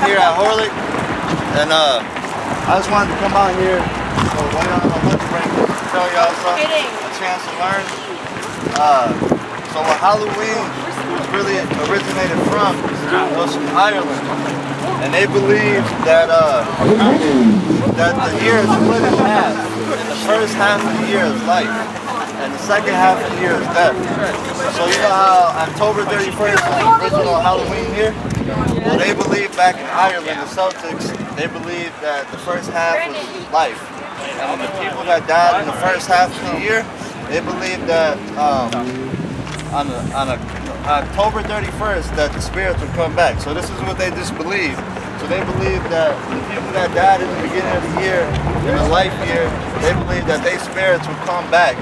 here at Horlick, and I just wanted to come out here so while y'all on my lunch break, tell y'all something, a chance to learn. So what Halloween was really originated from was from Ireland, and they believe that that the year is split in half, and the first half of the year is life, and the second half of the year is death. So you know how October 31st is the original Halloween here? Well, they believe back in Ireland, the Celtics, they believe that the first half was life. And the people that died in the first half of the year, they believe that on October 31st that the spirits would come back. So this is what they just believe. So they believe that the people that died in the beginning of the year, in the life year, they believe that their spirits would come back.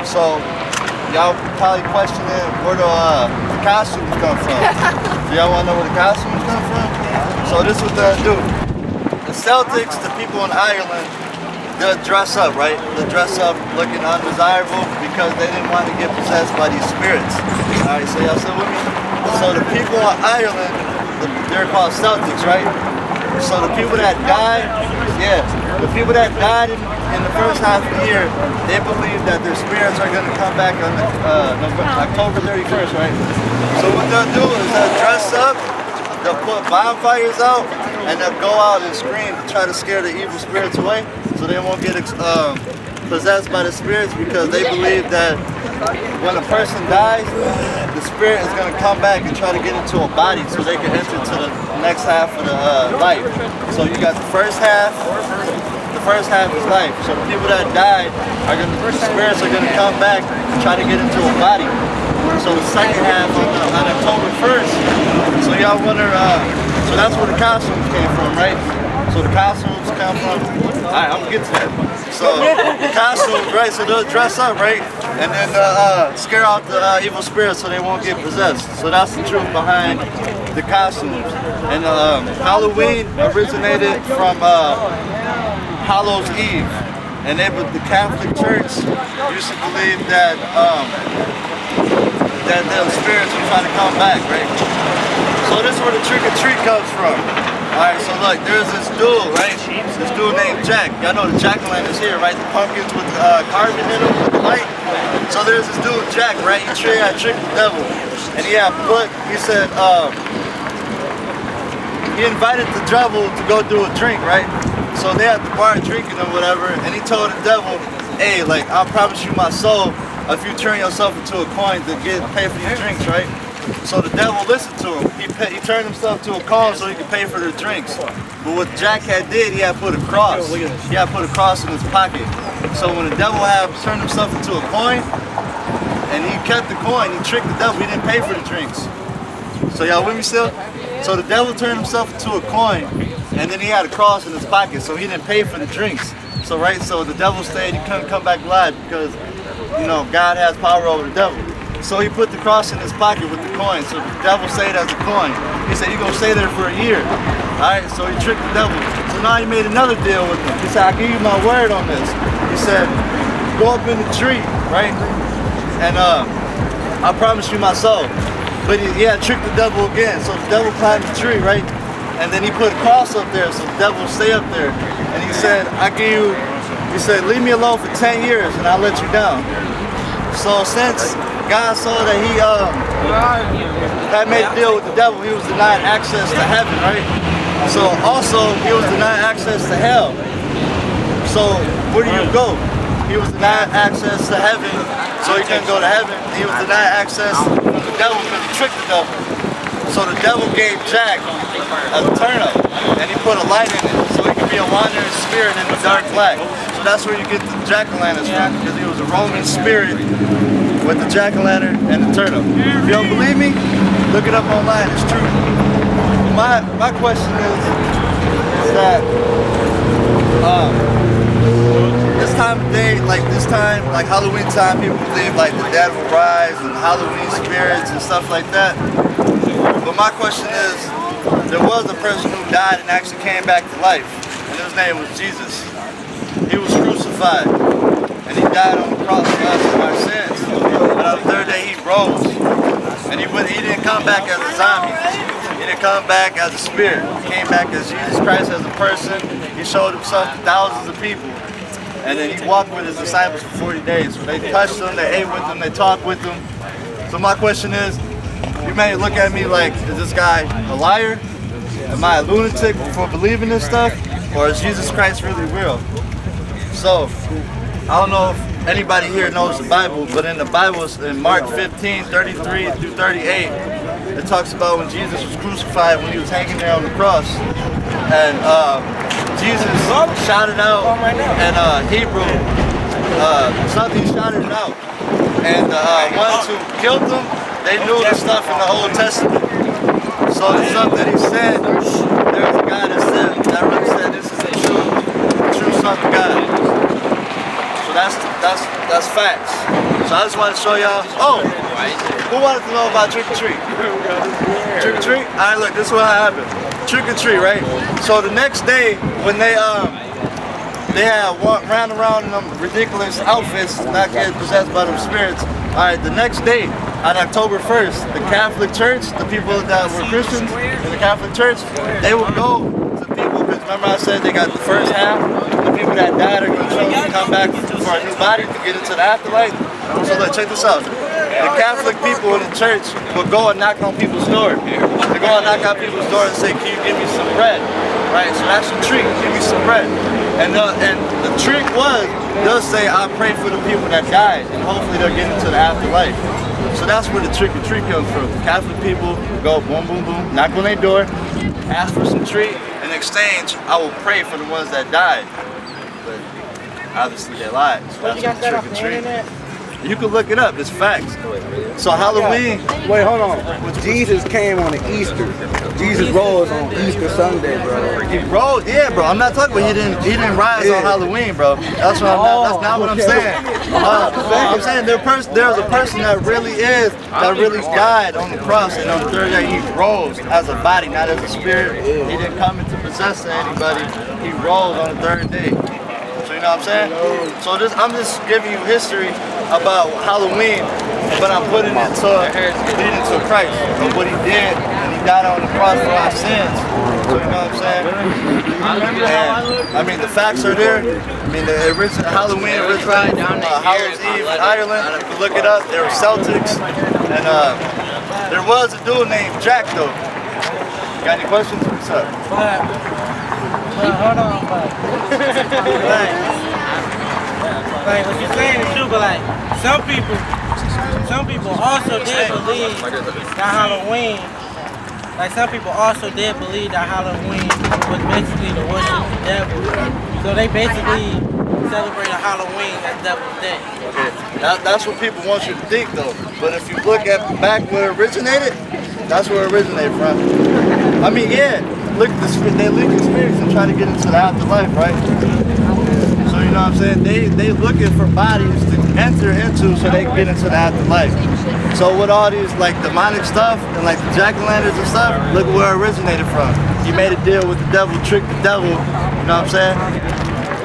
So y'all probably questioning where the costumes come from. Do y'all want to know where the costumes come from? So this is what they'll do. The Celtics, the people in Ireland, they'll dress up, right? They'll dress up looking undesirable because they didn't want to get possessed by these spirits. All right, so y'all still with me? So the people in Ireland, they're called Celtics, right? So the people that died, the people that died in the first half of the year, they believe that their spirits are going to come back on October 31st, right? So what they'll do is they'll dress up, they'll put bonfires out, and they'll go out and scream to try to scare the evil spirits away, so they won't get possessed by the spirits, because they believe that when a person dies, the spirit is going to come back and try to get into a body so they can enter to the next half of the life. So you got the first half is life. So the people that died the spirits are going to come back and try to get into a body. So the second half on October 1st. So y'all wonder, so that's where the costumes came from, right? So the costumes come from, alright, I'm gonna get to that. So the costumes, right, so they'll dress up, right? And then scare out the evil spirits so they won't get possessed. So that's the truth behind the costumes. And Halloween originated from Hallows Eve. And the Catholic Church used to believe that that the spirits would try to come back, right? So this is where the trick or treat comes from. Alright, so look, there's this dude, right? This dude named Jack. Y'all know the jack-o'-lanterns here, right? The pumpkins with the carving in them with the light. So there's this dude, Jack, right? He tricked the devil. And he said, he invited the devil to go do a drink, right? So they at the bar drinking or whatever, and he told the devil, hey, like, I'll promise you my soul if you turn yourself into a coin to pay for your drinks, right? So the devil listened to him. He turned himself to a coin so he could pay for their drinks. But what Jack had did, he had put a cross. He had put a cross in his pocket. So when the devil had turned himself into a coin, and he kept the coin, he tricked the devil. He didn't pay for the drinks. So y'all with me still? So the devil turned himself into a coin, and then he had a cross in his pocket, so he didn't pay for the drinks. So so the devil stayed. He couldn't come back alive because, you know, God has power over the devil. So he put the cross in his pocket with the coin. So the devil stayed as a coin. He said, you're going to stay there for a year. All right, so he tricked the devil. So now he made another deal with him. He said, I'll give you my word on this. He said, go up in the tree, right? And I promise you my soul. But he had tricked the devil again. So the devil climbed the tree, right? And then he put a cross up there so the devil would stay up there. And he said, he said, leave me alone for 10 years and I'll let you down. So since God saw that he had made a deal with the devil, he was denied access to heaven, right? So also he was denied access to hell. So where do you go? He was denied access to heaven, so he couldn't go to heaven. He was denied access to the devil because he tricked the devil. So the devil gave Jack a turnip, and he put a light in it, so he could be a wandering spirit in the dark black. So that's where you get the jack-o'-lanterns from, because he was a Roman spirit with the jack-o'-lantern and the turnip. If you don't believe me, look it up online, it's true. My question is that this time of day, like Halloween time, people believe like the dead will rise and Halloween spirits and stuff like that. But my question is, there was a person who died and actually came back to life, and his name was Jesus. He was crucified, and he died on the cross for us and our sins. But on the third day he rose. And he didn't come back as a zombie. He didn't come back as a spirit. He came back as Jesus Christ as a person. He showed himself to thousands of people. And then he walked with his disciples for 40 days. So they touched him, they ate with him, they talked with him. So my question is, you may look at me like, is this guy a liar? Am I a lunatic for believing this stuff? Or is Jesus Christ really real? So, I don't know if anybody here knows the Bible, but in the Bible, in Mark 15, 33 through 38, it talks about when Jesus was crucified, when he was hanging there on the cross. And Jesus shouted out in Hebrew, something shouted it out. And the ones who killed him, they knew the stuff in the Old Testament. So the stuff that he said, there was a guy that really said this is the true Son of God. So that's facts. So I just want to show y'all. Oh, who wanted to know about trick or treat? Trick or treat? All right, look, this is what happened. Trick or treat, right? So the next day, when they had ran around in them ridiculous outfits, not getting possessed by them spirits. All right, the next day, on October 1st, the Catholic Church, the people that were Christians in the Catholic Church, they would go to people, because remember I said they got the first half, the people that died are going to come back for a new body to get into the afterlife. So look, check this out. The Catholic people in the church would go and knock on people's door. They go and knock on people's door and say, can you give me some bread? Right, so that's the trick, give me some bread. And the trick was, they'll say, I pray for the people that died, and hopefully they'll get into the afterlife. So that's where the trick or treat comes from. The Catholic people go boom, boom, boom, knock on their door, ask for some treat. In exchange, I will pray for the ones that died. But obviously they lied. So that's what the trick or treat. You can look it up, it's facts. So Halloween. Wait, hold on. Jesus came on the Easter. Jesus rose on Easter Sunday, bro. He rose, yeah, bro. I'm not talking about he didn't rise on Halloween, bro. That's that's not what I'm saying. I'm saying there's a person that really died on the cross, and on the third day he rose as a body, not as a spirit. He didn't come into possess anybody. He rose on the third day. So you know what I'm saying? So I'm just giving you history about Halloween, but I'm putting it leading to Christ of what he did, and he died on the cross for our sins. So you know what I'm saying? And, I mean, the facts are there. I mean, the original Halloween originated from Hallows Eve in Ireland. You can look it up. They were Celtics, and there was a dude named Jack though. Got any questions? What's up? Hold on, like what you're saying is true, but like some people also did believe that Halloween, like some people also did believe that Halloween was basically to worship the devil. So they basically celebrated Halloween as Devil's Day. Okay, that's what people want you to think though. But if you look at back where it originated, that's where it originated from. I mean, yeah, they look at spirits and try to get into the afterlife, right? So you know what I'm saying? They looking for bodies to enter into so they can get into the afterlife. So with all these like demonic stuff and like the jack-o'-lanterns and stuff, look where it originated from. He made a deal with the devil, tricked the devil, you know what I'm saying?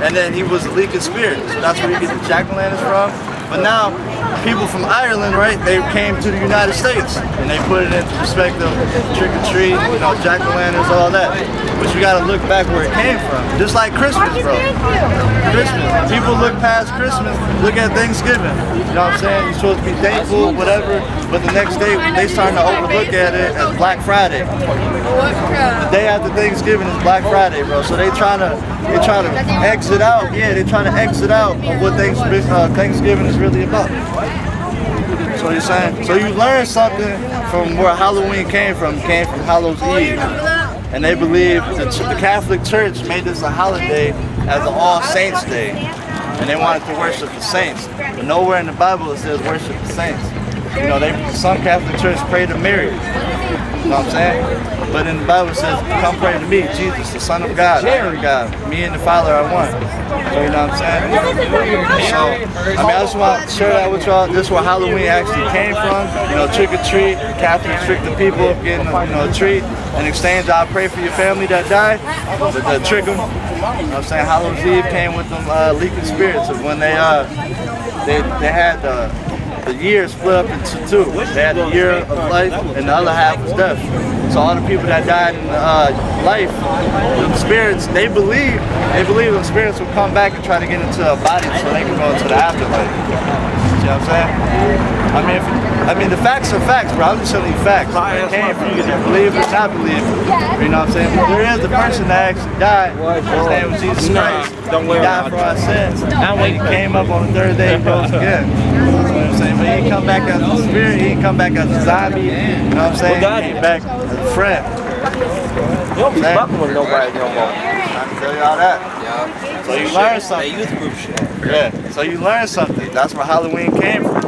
And then he was a leaking spirit. So that's where you get the jack-o'-lanterns from. But now, people from Ireland, right, they came to the United States and they put it into perspective, trick or treat, you know, jack-o'-lanterns, all that. But you gotta look back where it came from. Just like Christmas, bro. Christmas. People look past Christmas, look at Thanksgiving. You know what I'm saying? You're supposed to be thankful, whatever, but the next day they starting to overlook at it as Black Friday. The day after Thanksgiving is Black Friday, bro. So they're trying to exit out. Yeah, they're trying to exit out of what Thanksgiving is really about. So you're saying? So you learned something from where Halloween came from. It came from Hallows Eve. And they believe the Catholic Church made this a holiday as an All Saints Day. And they wanted to worship the saints. But nowhere in the Bible it says worship the saints. You know, some Catholic Church pray to Mary. You know what I'm saying? But in the Bible it says, come pray to me, Jesus, the Son of God, I am God. Me and the Father are one. So you know what I'm saying? So, I mean, I just want to share that with y'all. This is where Halloween actually came from. You know, trick or treat. Catholics trick the people, getting a treat. In exchange, I'll pray for your family that died. But trick them. You know what I'm saying? Hallows Eve came with them leaking spirits of when they had the the year split up into two. They had the year of life and the other half was death. So all the people that died in life, the spirits, they believe the spirits will come back and try to get into a body so they can go into the afterlife. You know what I'm saying? I mean, the facts are facts, bro. I'm just telling you facts. Where it came from, you can believe it or not believe it. You know what I'm saying? But there is a person that actually died. His name was Jesus Christ. He died for our sins. He came up on the third day and rose again. You know what I'm saying? But he didn't come back as a spirit. He didn't come back as a zombie. You know what I'm saying? He came back as a friend. You don't be fucking with nobody no more. I can tell you all that. So you learn something. That youth group shit. Yeah. So you learn something. That's where Halloween came from.